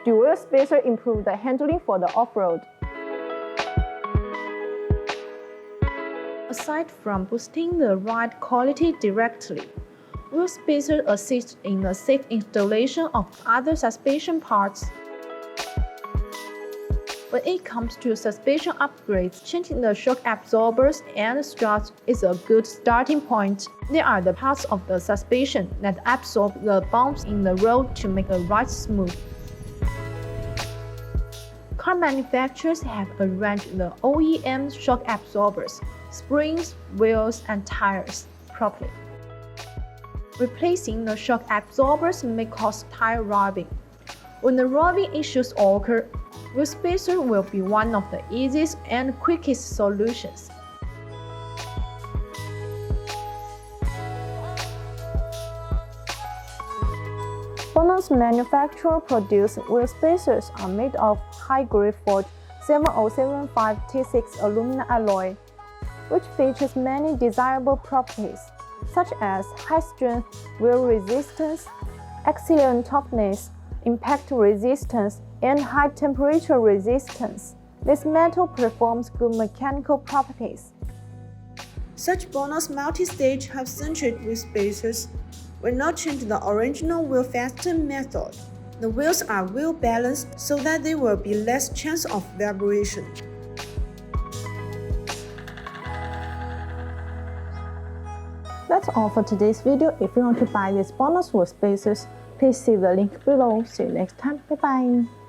The wheel spacer improves the handling for the off-road. Aside from boosting the ride quality directly, wheel spacers assist in the safe installation of other suspension parts. When it comes to suspension upgrades, changing the shock absorbers and struts is a good starting point. They are the parts of the suspension that absorb the bumps in the road to make the ride smooth. Car manufacturers have arranged the OEM shock absorbers, springs, wheels, and tires properly. Replacing the shock absorbers may cause tire rubbing. When the rubbing issues occur, wheel spacer will be one of the easiest and quickest solutions. BONOSS manufacturer-produced wheel spacers are made of high-grade forged 7075-T6 aluminum alloy, which features many desirable properties, such as high strength wheel resistance, excellent toughness, impact resistance, and high temperature resistance. This metal performs good mechanical properties. Such BONOSS multi-stage half-century wheel spacers will not change the original wheel fasten method. The wheels are well balanced so that there will be less chance of vibration. That's all for today's video. If you want to buy these BONOSS wheel spacers, please see the link below. See you next time. Bye bye.